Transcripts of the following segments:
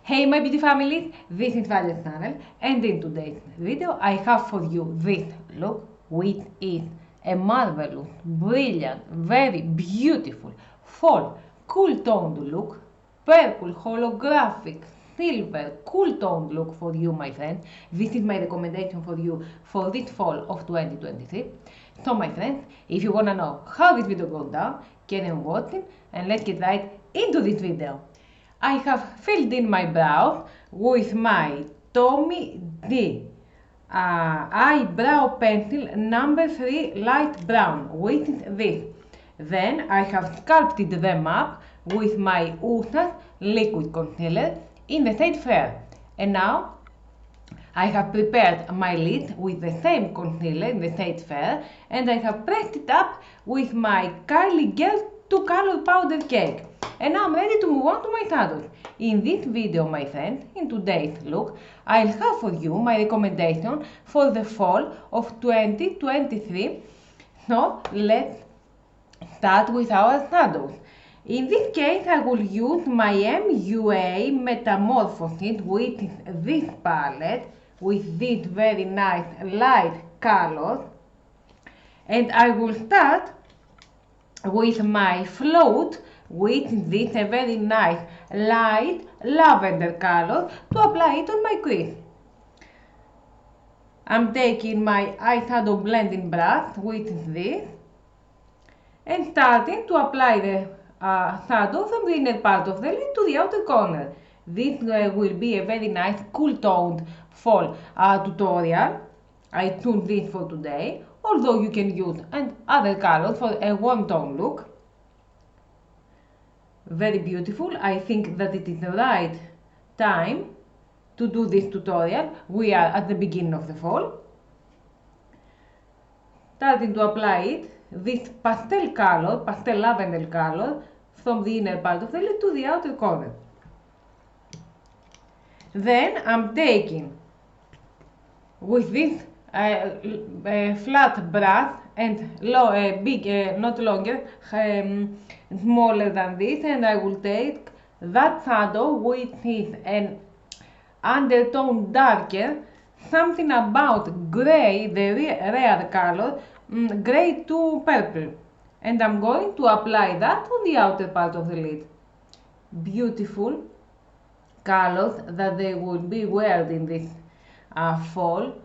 Hey my beauty family, this is VALYA'S channel, and in today's video I have for you this look, which is a marvelous, brilliant, very beautiful fall cool toned look, purple holographic silver cool toned look for you my friends. This is my recommendation for you for this fall of 2023. So my friends, if you wanna know how this video goes down, carry on watching and let's get right into this video. I have filled in my brows with my Tommy D eyebrow pencil number 3 light brown, which is this. Then I have sculpted them up with my Usa's liquid concealer in the shade Fair. And now I have prepared my lid with the same concealer in the shade Fair, and I have pressed it up with my Kylie Girl 2 Color Powder Cake. And now I'm ready to move on to my shadows. In this video, my friends, in today's look, I'll have for you my recommendation for the fall of 2023. So let's start with our shadows. In this case, I will use my MUA Metamorphosis, which is this palette with this very nice light colors. And I will start with my Float, which is this a very nice light lavender color, to apply it on my crease. I'm taking my eyeshadow blending brush, which is this, and starting to apply the shadow from the inner part of the lid to the outer corner. This will be a very nice cool toned fall tutorial. I chose this for today, although you can use other colors for a warm tone look. Very beautiful. I think that it is the right time to do this tutorial. We are at the beginning of the fall. Starting to apply it, this pastel color, pastel lavender color, from the inner part of the lid to the outer corner. Then I'm taking with this flat brush and big, not longer, smaller than this, and I will take that shadow which is an undertone darker, something about grey, the rare color, grey to purple, and I'm going to apply that on the outer part of the lid. Beautiful colors that they will be wearing in this fall.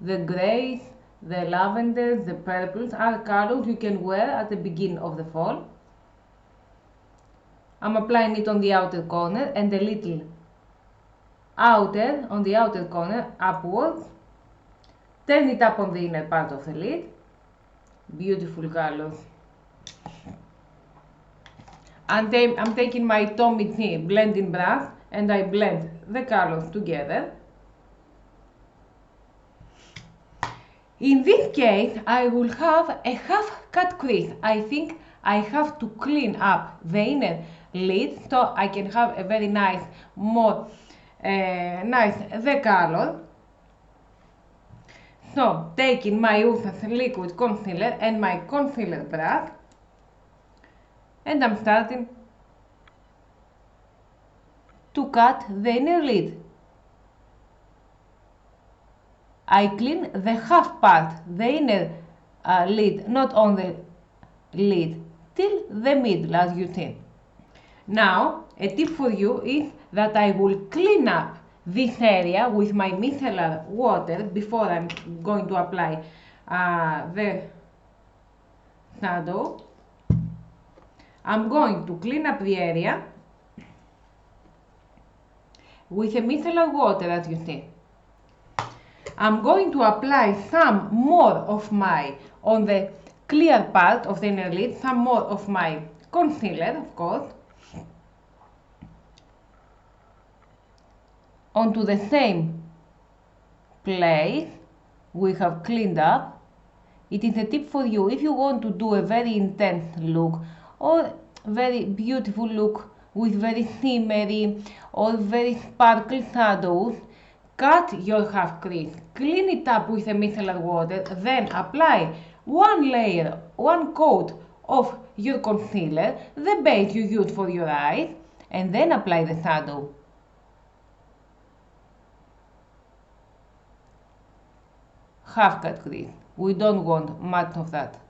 The greys, the lavenders, the purples are colors you can wear at the beginning of the fall. I'm applying it on the outer corner and a little outer, on the outer corner, upwards. Turn it up on the inner part of the lid. Beautiful colors. I'm taking my Tommy D blending brush and I blend the colors together. In this case, I will have a half cut crease. I think I have to clean up the inner lid so I can have a very nice, more nice the color. So, taking my Usa's liquid concealer and my concealer brush, and I'm starting to cut the inner lid. I clean the half part, the inner lid, not on the lid, till the middle, as you see. Now, a tip for you is that I will clean up this area with my micellar water before I'm going to apply the shadow. I'm going to clean up the area with a micellar water, as you see. I'm going to apply some more of my, on the clear part of the inner lid, some more of my concealer, of course, onto the same place we have cleaned up. It is a tip for you if you want to do a very intense look or very beautiful look with very shimmery or very sparkle shadows. Cut your half crease, clean it up with a micellar water, then apply one layer, one coat of your concealer, the base you use for your eyes, and then apply the shadow. half cut crease. We don't want much of that.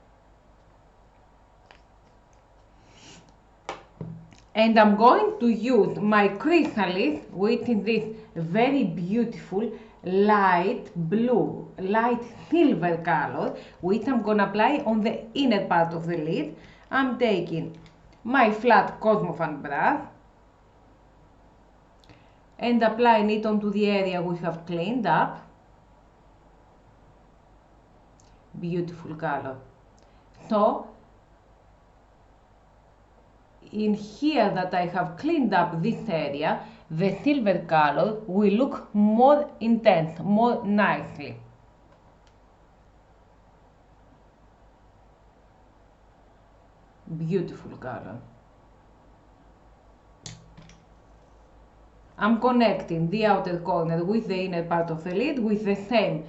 And I'm going to use my chrysalis, which is this very beautiful light blue, light silver color, which I'm gonna apply on the inner part of the lid. I'm taking my flat Cosmofan brush and applying it onto the area we have cleaned up. Beautiful color. So, in here that I have cleaned up this area, the silver color will look more intense, more nicely. Beautiful color. I'm connecting the outer corner with the inner part of the lid with the same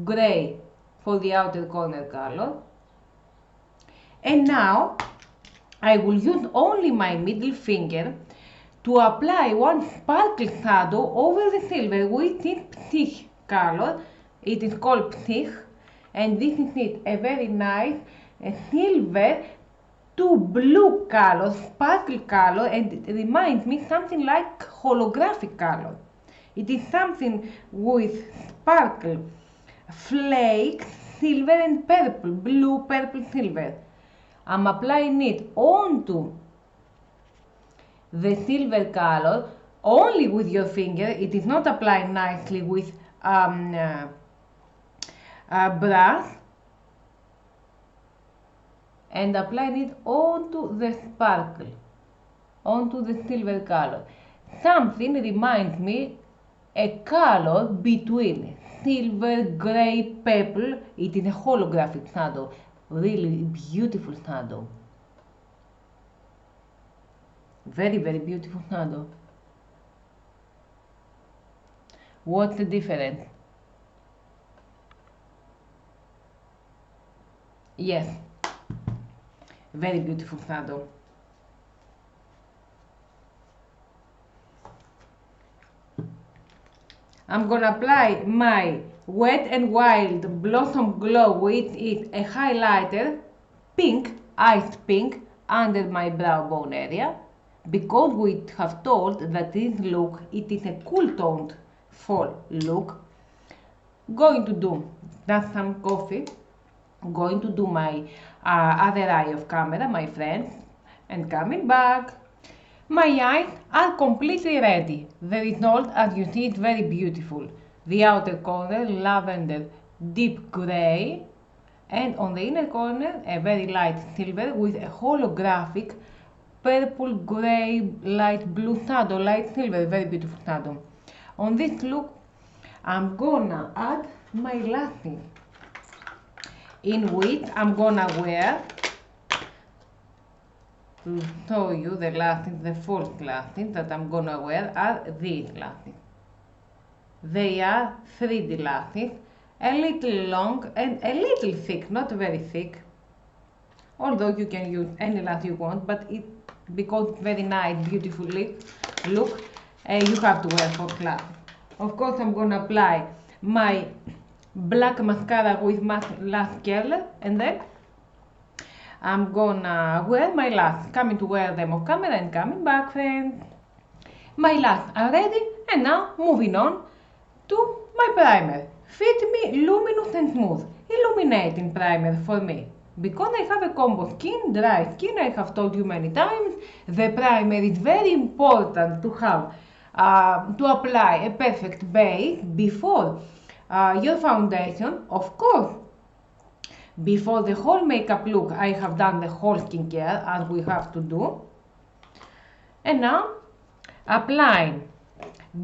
gray for the outer corner color. And now I will use only my middle finger to apply one sparkle shadow over the silver, which is ptich color. It is called ptich, and this is it, a very nice silver to blue color, sparkle color, and it reminds me something like holographic color. It is something with sparkle, flakes, silver and purple, blue, purple, silver. I'm applying it onto the silver color only with your finger. It is not applied nicely with a brush, and applying it onto the sparkle, onto the silver color. Something reminds me a color between silver, grey, purple. It is a holographic shadow. Really beautiful shadow. Very, very beautiful shadow. What's the difference? Yes, very beautiful shadow. I'm gonna apply my Wet n Wild Blossom Glow, which is a highlighter, pink, ice pink, under my brow bone area, because we have told that this look, it is a cool toned fall look. Going to do just some coffee, going to do my other eye of camera, my friends, and coming back. My eyes are completely ready. The result, as you see, is very beautiful. The outer corner, lavender, deep grey, and on the inner corner, a very light silver with a holographic purple, grey, light blue shadow, light silver, very beautiful shadow. On this look, I'm gonna add my lashes, in which I'm gonna wear, to show you the lashes, the false lashes that I'm gonna wear are these lashes. They are 3D lashes, a little long and a little thick, not very thick. Although you can use any lash you want, but because it's very nice, beautiful look, you have to wear false lashes. Of course, I'm gonna apply my black mascara with matte lash curler, and then I'm gonna wear my lashes, coming to wear them off camera and coming back, friends. My lashes are ready, and now moving on to my primer. Fit Me Luminous and Smooth, illuminating primer for me. Because I have a combo skin, dry skin, I have told you many times, the primer is very important to have, to apply a perfect base before your foundation. Of course, before the whole makeup look, I have done the whole skincare as we have to do. And now, applying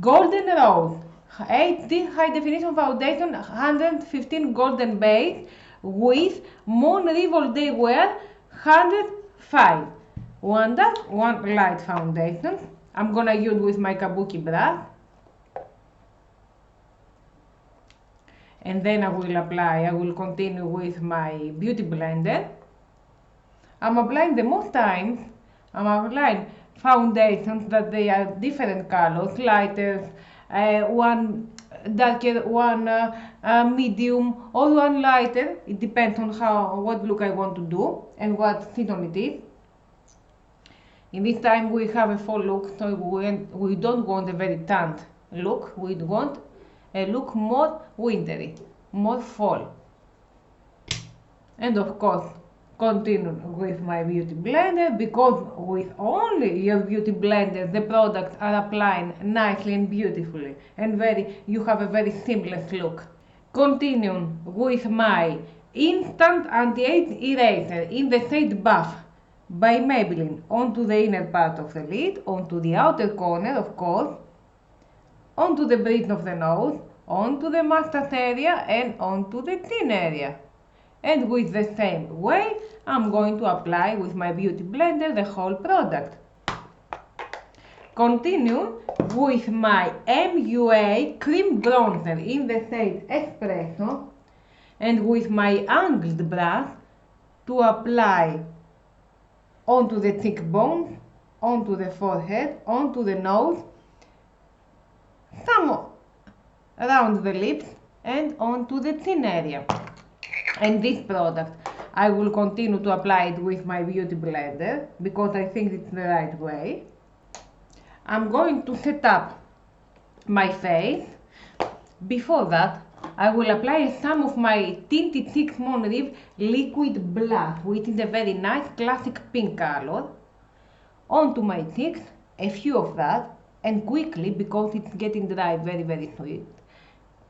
Golden Rose HD High Definition Foundation 115 Golden Base with Mon Revol Day Wear 105. One dark, one light foundation. I'm gonna use with my kabuki brush. And then I will continue with my beauty blender. I'm applying the most times, I'm applying foundations that they are different colors, lighter, one darker, one medium, or one lighter. It depends on what look I want to do and what tint on it is. In this time we have a fall look, so we don't want a very tanned look. We want a look more wintry, more fall. And of course, continue with my beauty blender, because with only your beauty blender the products are applying nicely and beautifully, and you have a very seamless look. Continue with my instant anti-age eraser in the shade Buff by Maybelline onto the inner part of the lid, onto the outer corner of course, onto the bridge of the nose, onto the mustache area and onto the chin area. And with the same way, I'm going to apply with my beauty blender the whole product. Continue with my MUA cream bronzer in the shade Espresso, and with my angled brush to apply onto the cheekbones, onto the forehead, onto the nose, some around the lips and onto the chin area. And this product I will continue to apply it with my beauty blender because I think it's the right way. I'm going to set up my face. Before that, I will apply some of my Tinted Cheeks Monrive liquid blush, which is a very nice classic pink color, onto my cheeks, a few of that, and quickly because it's getting dry very sweet.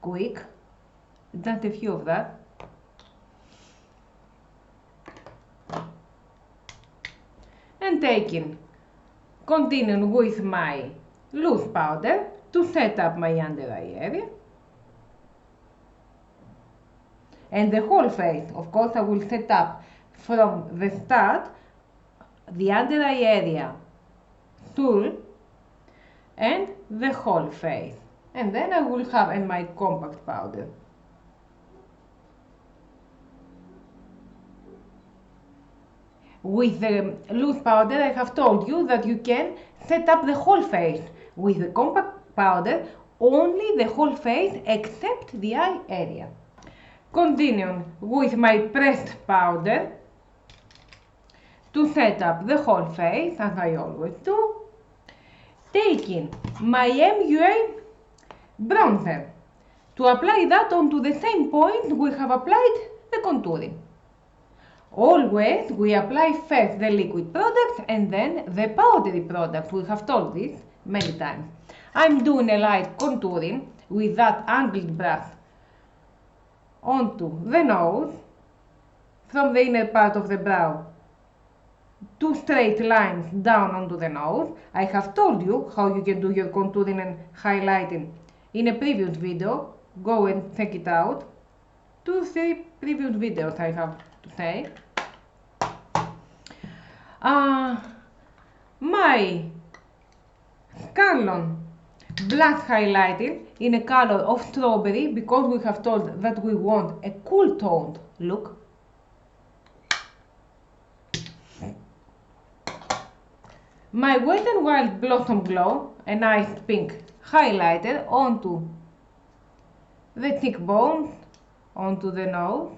Quick, just a few of that. And continuing with my loose powder to set up my under eye area. And the whole face, of course, I will set up from the start, the under eye area, tulle, and the whole face. And then I will have in my compact powder. With the loose powder, I have told you that you can set up the whole face. With the compact powder, only the whole face except the eye area. Continuing with my pressed powder to set up the whole face, as I always do. Taking my MUA bronzer to apply that onto the same point we have applied the contouring. Always we apply first the liquid product and then the powdery product. We have told this many times. I'm doing a light contouring with that angled brush onto the nose, from the inner part of the brow, 2 straight lines down onto the nose. I have told you how you can do your contouring and highlighting in a previous video. Go and check it out. 2-3 previous videos I have to say. My Scarlon black highlighting in a color of strawberry, because we have told that we want a cool toned look. My Wet n Wild Blossom Glow, a nice pink highlighter onto the cheekbones, onto the nose,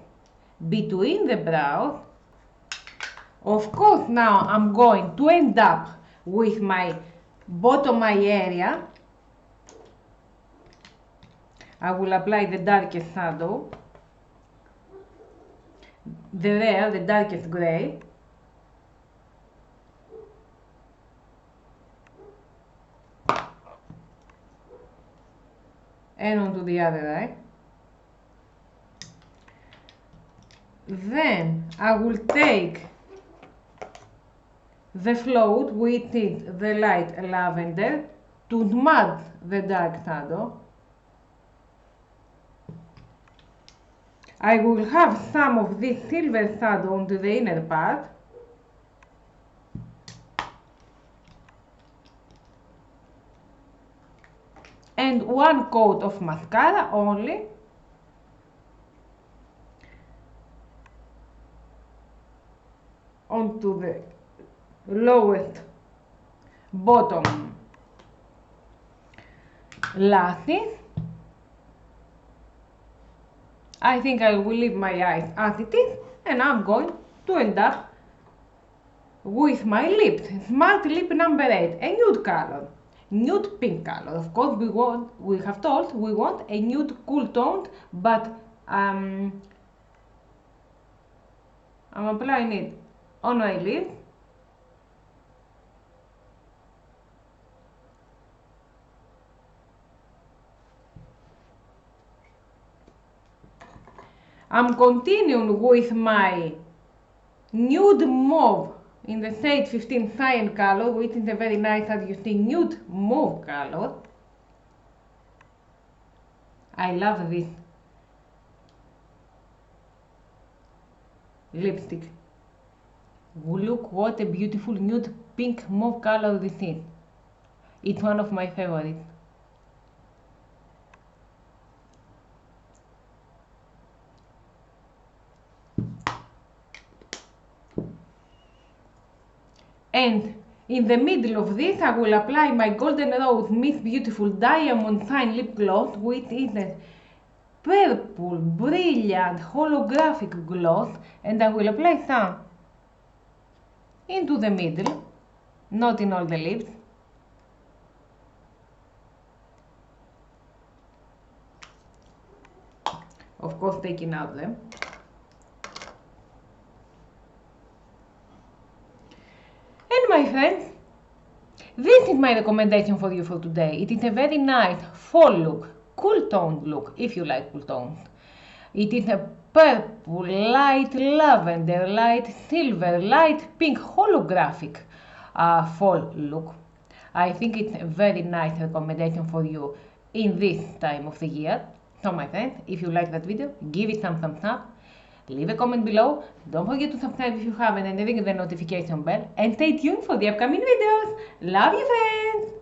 between the brows. Of course, now I'm going to end up with my bottom eye area. I will apply the darkest shadow, the darkest gray. And onto the other eye. Then I will take the float, which is the light lavender, to smudge the dark shadow. I will have some of this silver shadow onto the inner part. And one coat of mascara only. Onto the lowest bottom lashes. I think I will leave my eyes as it is, and I'm going to end up with my lips. Smart lip number 8, a nude color. Nude pink color. Of course, we have told we want a nude cool toned, but I'm applying it on my lips. I'm continuing with my nude mauve in the shade 15 cyan color, which is a very nice, as you see, nude mauve color. I love this lipstick. Look what a beautiful nude pink mauve color this is. It's one of my favorites. And in the middle of this, I will apply my Golden Rose Miss Beautiful Diamond Shine Lip Gloss, which is a purple, brilliant, holographic gloss, and I will apply some into the middle, not in all the lips. Of course, taking out them. My friends, this is my recommendation for you for today. It is a very nice fall look, cool toned look, if you like cool tones. It is a purple, light lavender, light silver, light pink holographic fall look. I think it's a very nice recommendation for you in this time of the year. So my friends, if you like that video, give it some thumbs up. Leave a comment below, don't forget to subscribe if you haven't and ring the notification bell, and stay tuned for the upcoming videos. Love you friends!